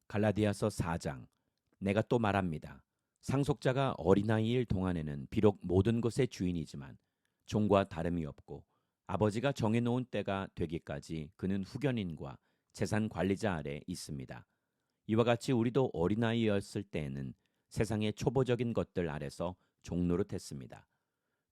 갈라디아서 4장. 내가 또 말합니다. 상속자가 어린아이일 동안에는 비록 모든 것의 주인이지만 종과 다름이 없고 아버지가 정해놓은 때가 되기까지 그는 후견인과 재산 관리자 아래 있습니다. 이와 같이 우리도 어린아이였을 때에는 세상의 초보적인 것들 아래서 종노릇했습니다.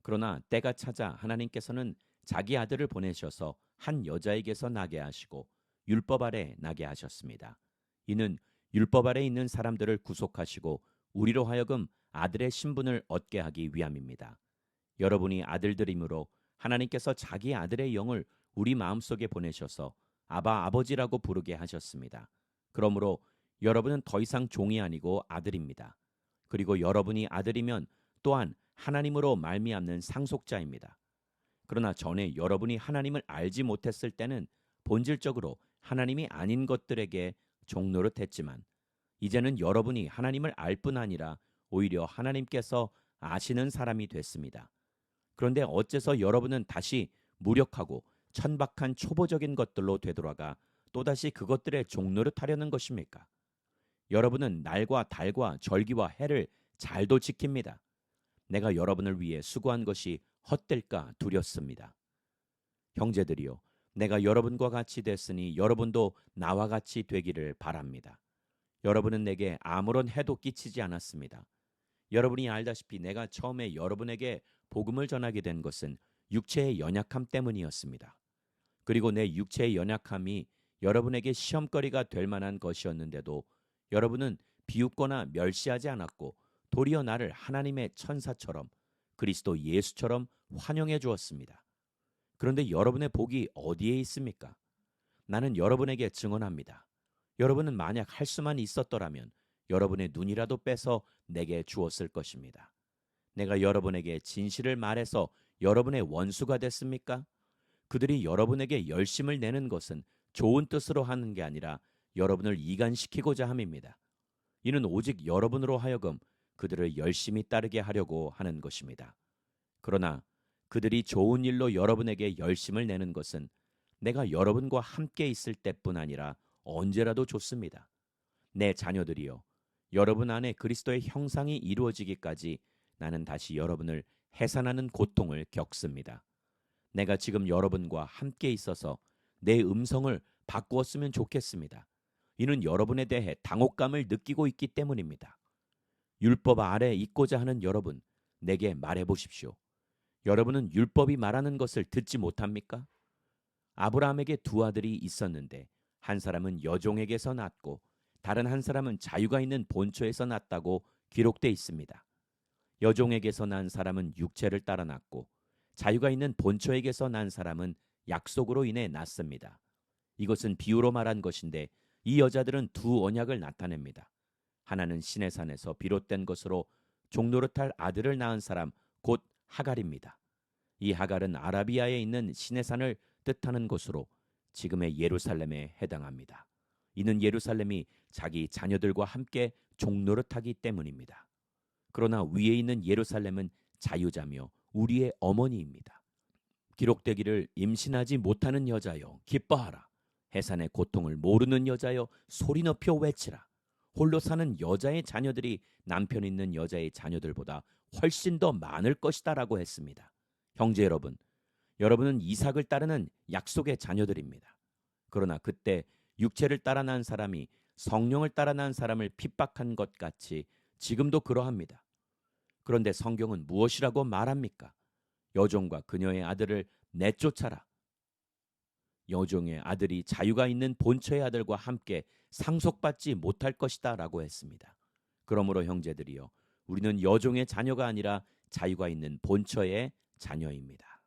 그러나 때가 차자 하나님께서는 자기 아들을 보내셔서 한 여자에게서 나게 하시고 율법 아래 나게 하셨습니다. 이는 율법 아래 있는 사람들을 구속하시고 우리로 하여금 아들의 신분을 얻게 하기 위함입니다. 여러분이 아들들이므로 하나님께서 자기 아들의 영을 우리 마음속에 보내셔서 아바 아버지라고 부르게 하셨습니다. 그러므로 여러분은 더 이상 종이 아니고 아들입니다. 그리고 여러분이 아들이면 또한 하나님으로 말미암는 상속자입니다. 그러나 전에 여러분이 하나님을 알지 못했을 때는 본질적으로 하나님이 아닌 것들에게 종노릇했지만 이제는 여러분이 하나님을 알 뿐 아니라 오히려 하나님께서 아시는 사람이 됐습니다. 그런데 어째서 여러분은 다시 무력하고 천박한 초보적인 것들로 되돌아가 또다시 그것들에 종노릇하려는 것입니까? 여러분은 날과 달과 절기와 해를 잘도 지킵니다. 내가 여러분을 위해 수고한 것이 헛될까 두렵습니다. 형제들이요, 내가 여러분과 같이 됐으니 여러분도 나와 같이 되기를 바랍니다. 여러분은 내게 아무런 해도 끼치지 않았습니다. 여러분이 알다시피 내가 처음에 여러분에게 복음을 전하게 된 것은 육체의 연약함 때문이었습니다. 그리고 내 육체의 연약함이 여러분에게 시험거리가 될 만한 것이었는데도 여러분은 비웃거나 멸시하지 않았고 도리어 나를 하나님의 천사처럼 그리스도 예수처럼 환영해 주었습니다. 그런데 여러분의 복이 어디에 있습니까? 나는 여러분에게 증언합니다. 여러분은 만약 할 수만 있었더라면 여러분의 눈이라도 빼서 내게 주었을 것입니다. 내가 여러분에게 진실을 말해서 여러분의 원수가 됐습니까? 그들이 여러분에게 열심을 내는 것은 좋은 뜻으로 하는 게 아니라 여러분을 이간시키고자 함입니다. 이는 오직 여러분으로 하여금 그들을 열심히 따르게 하려고 하는 것입니다. 그러나 그들이 좋은 일로 여러분에게 열심을 내는 것은 내가 여러분과 함께 있을 때뿐 아니라 언제라도 좋습니다. 내 자녀들이여, 여러분 안에 그리스도의 형상이 이루어지기까지 나는 다시 여러분을 해산하는 고통을 겪습니다. 내가 지금 여러분과 함께 있어서 내 음성을 바꾸었으면 좋겠습니다. 이는 여러분에 대해 당혹감을 느끼고 있기 때문입니다. 율법 아래 있고자 하는 여러분, 내게 말해 보십시오. 여러분은 율법이 말하는 것을 듣지 못합니까? 아브라함에게 두 아들이 있었는데 한 사람은 여종에게서 났고 다른 한 사람은 자유가 있는 본처에서 났다고 기록돼 있습니다. 여종에게서 난 사람은 육체를 따라 났고 자유가 있는 본처에게서 난 사람은 약속으로 인해 났습니다. 이것은 비유로 말한 것인데 이 여자들은 두 언약을 나타냅니다. 하나는 시내산에서 비롯된 것으로 종노릇할 아들을 낳은 사람 곧 하갈입니다. 이 하갈은 아라비아에 있는 시내산을 뜻하는 것으로 지금의 예루살렘에 해당합니다. 이는 예루살렘이 자기 자녀들과 함께 종노릇하기 때문입니다. 그러나 위에 있는 예루살렘은 자유자며 우리의 어머니입니다. 기록되기를 임신하지 못하는 여자여 기뻐하라. 해산의 고통을 모르는 여자여 소리 높여 외치라. 홀로 사는 여자의 자녀들이 남편 있는 여자의 자녀들보다 훨씬 더 많을 것이다라고 했습니다. 형제 여러분, 여러분은 이삭을 따르는 약속의 자녀들입니다. 그러나 그때 육체를 따라 난 사람이 성령을 따라 난 사람을 핍박한 것 같이 지금도 그러합니다. 그런데 성경은 무엇이라고 말합니까? 여종과 그녀의 아들을 내쫓아라. 여종의 아들이 자유가 있는 본처의 아들과 함께 상속받지 못할 것이다 라고 했습니다. 그러므로 형제들이여, 우리는 여종의 자녀가 아니라 자유가 있는 본처의 자녀입니다.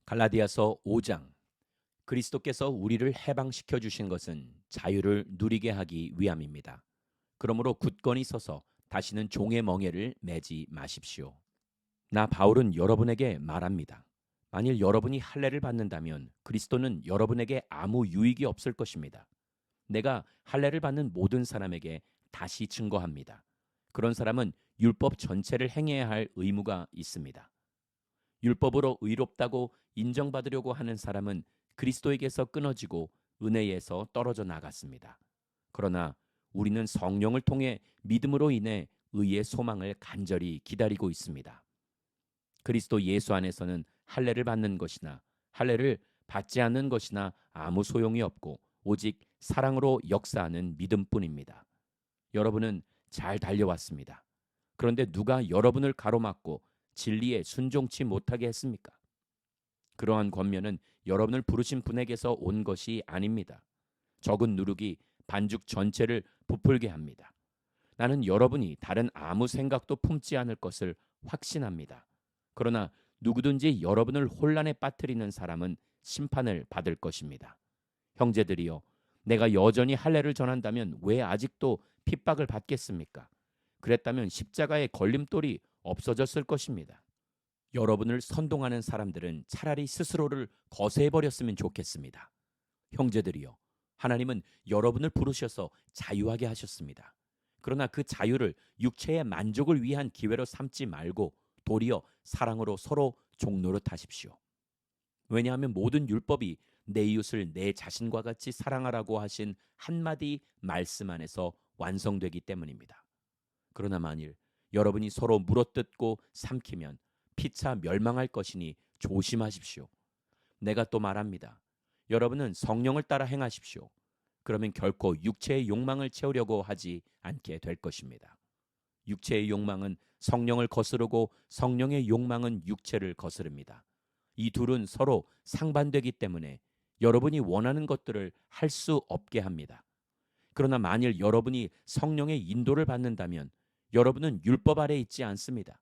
갈라디아서 5장. 그리스도께서 우리를 해방시켜 주신 것은 자유를 누리게 하기 위함입니다. 그러므로 굳건히 서서 다시는 종의 멍에를 매지 마십시오. 나 바울은 여러분에게 말합니다. 만일 여러분이 할례를 받는다면 그리스도는 여러분에게 아무 유익이 없을 것입니다. 내가 할례를 받는 모든 사람에게 다시 증거합니다. 그런 사람은 율법 전체를 행해야 할 의무가 있습니다. 율법으로 의롭다고 인정받으려고 하는 사람은 그리스도에게서 끊어지고 은혜에서 떨어져 나갔습니다. 그러나 우리는 성령을 통해 믿음으로 인해 의의 소망을 간절히 기다리고 있습니다. 그리스도 예수 안에서는 할례를 받는 것이나 할례를 받지 않는 것이나 아무 소용이 없고 오직 사랑으로 역사하는 믿음뿐입니다. 여러분은 잘 달려왔습니다. 그런데 누가 여러분을 가로막고 진리에 순종치 못하게 했습니까? 그러한 권면은 여러분을 부르신 분에게서 온 것이 아닙니다. 적은 누룩이 반죽 전체를 부풀게 합니다. 나는 여러분이 다른 아무 생각도 품지 않을 것을 확신합니다. 그러나 누구든지 여러분을 혼란에 빠뜨리는 사람은 심판을 받을 것입니다. 형제들이여, 내가 여전히 할례를 전한다면 왜 아직도 핍박을 받겠습니까? 그랬다면 십자가의 걸림돌이 없어졌을 것입니다. 여러분을 선동하는 사람들은 차라리 스스로를 거세해버렸으면 좋겠습니다. 형제들이여, 하나님은 여러분을 부르셔서 자유하게 하셨습니다. 그러나 그 자유를 육체의 만족을 위한 기회로 삼지 말고 도리어 사랑으로 서로 종노릇 하십시오. 왜냐하면 모든 율법이 내 이웃을 내 자신과 같이 사랑하라고 하신 한마디 말씀 안에서 완성되기 때문입니다. 그러나 만일 여러분이 서로 물어뜯고 삼키면 피차 멸망할 것이니 조심하십시오. 내가 또 말합니다. 여러분은 성령을 따라 행하십시오. 그러면 결코 육체의 욕망을 채우려고 하지 않게 될 것입니다. 육체의 욕망은 성령을 거스르고 성령의 욕망은 육체를 거스릅니다. 이 둘은 서로 상반되기 때문에 여러분이 원하는 것들을 할 수 없게 합니다. 그러나 만일 여러분이 성령의 인도를 받는다면 여러분은 율법 아래 있지 않습니다.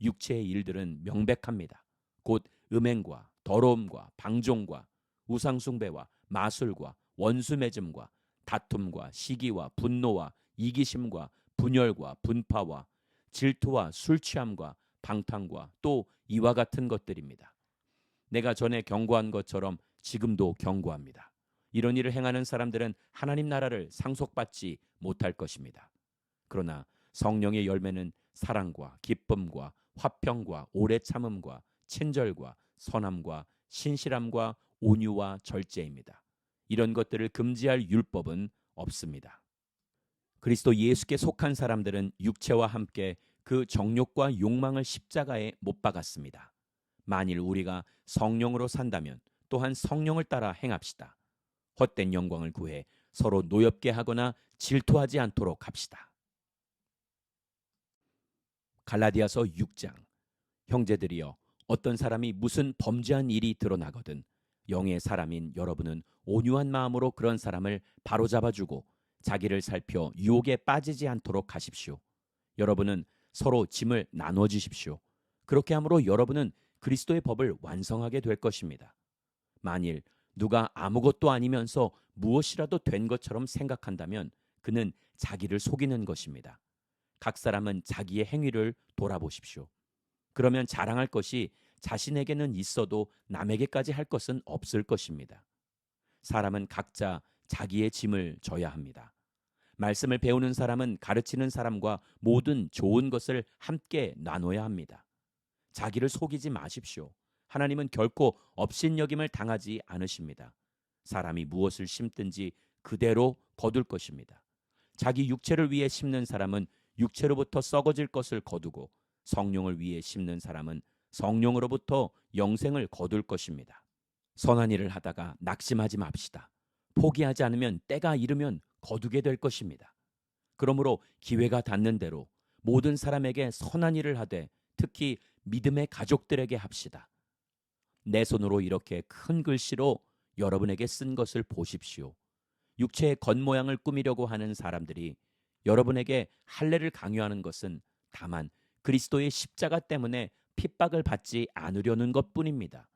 육체의 일들은 명백합니다. 곧 음행과 더러움과 방종과 우상숭배와 마술과 원수맺음과 다툼과 시기와 분노와 이기심과 분열과 분파와 질투와 술취함과 방탕과 또 이와 같은 것들입니다. 내가 전에 경고한 것처럼 지금도 경고합니다. 이런 일을 행하는 사람들은 하나님 나라를 상속받지 못할 것입니다. 그러나 성령의 열매는 사랑과 기쁨과 화평과 오래 참음과 친절과 선함과 신실함과 온유와 절제입니다. 이런 것들을 금지할 율법은 없습니다. 그리스도 예수께 속한 사람들은 육체와 함께 그 정욕과 욕망을 십자가에 못 박았습니다. 만일 우리가 성령으로 산다면 또한 성령을 따라 행합시다. 헛된 영광을 구해 서로 노엽게 하거나 질투하지 않도록 합시다. 갈라디아서 6장. 형제들이여, 어떤 사람이 무슨 범죄한 일이 드러나거든 영의 사람인 여러분은 온유한 마음으로 그런 사람을 바로잡아주고 자기를 살펴 유혹에 빠지지 않도록 하십시오. 여러분은 서로 짐을 나눠주십시오. 그렇게 함으로 여러분은 그리스도의 법을 완성하게 될 것입니다. 만일 누가 아무것도 아니면서 무엇이라도 된 것처럼 생각한다면 그는 자기를 속이는 것입니다. 각 사람은 자기의 행위를 돌아보십시오. 그러면 자랑할 것이 자신에게는 있어도 남에게까지 할 것은 없을 것입니다. 사람은 각자 자기의 짐을 져야 합니다. 말씀을 배우는 사람은 가르치는 사람과 모든 좋은 것을 함께 나눠야 합니다. 자기를 속이지 마십시오. 하나님은 결코 업신여김을 당하지 않으십니다. 사람이 무엇을 심든지 그대로 거둘 것입니다. 자기 육체를 위해 심는 사람은 육체로부터 썩어질 것을 거두고 성령을 위해 심는 사람은 성령으로부터 영생을 거둘 것입니다. 선한 일을 하다가 낙심하지 맙시다. 포기하지 않으면 때가 이르면 거두게 될 것입니다. 그러므로 기회가 닿는 대로 모든 사람에게 선한 일을 하되 특히 믿음의 가족들에게 합시다. 내 손으로 이렇게 큰 글씨로 여러분에게 쓴 것을 보십시오. 육체의 겉모양을 꾸미려고 하는 사람들이 여러분에게 할례를 강요하는 것은 다만 그리스도의 십자가 때문에 핍박을 받지 않으려는 것뿐입니다.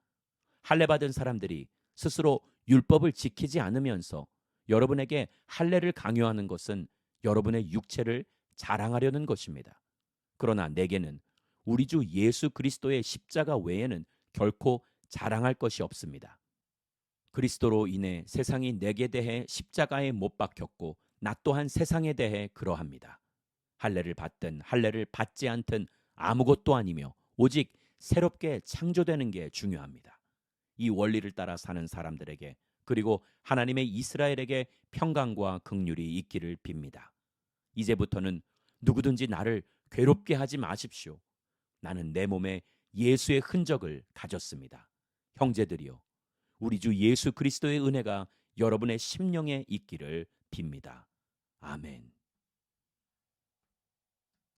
할례 받은 사람들이 스스로 율법을 지키지 않으면서 여러분에게 할례를 강요하는 것은 여러분의 육체를 자랑하려는 것입니다. 그러나 내게는 우리 주 예수 그리스도의 십자가 외에는 결코 자랑할 것이 없습니다. 그리스도로 인해 세상이 내게 대해 십자가에 못 박혔고 나 또한 세상에 대해 그러합니다. 할례를 받든 할례를 받지 않든 아무것도 아니며 오직 새롭게 창조되는 게 중요합니다. 이 원리를 따라 사는 사람들에게 그리고 하나님의 이스라엘에게 평강과 긍휼이 있기를 빕니다. 이제부터는 누구든지 나를 괴롭게 하지 마십시오. 나는 내 몸에 예수의 흔적을 가졌습니다. 형제들이여, 우리 주 예수 그리스도의 은혜가 여러분의 심령에 있기를 빕니다. 아멘.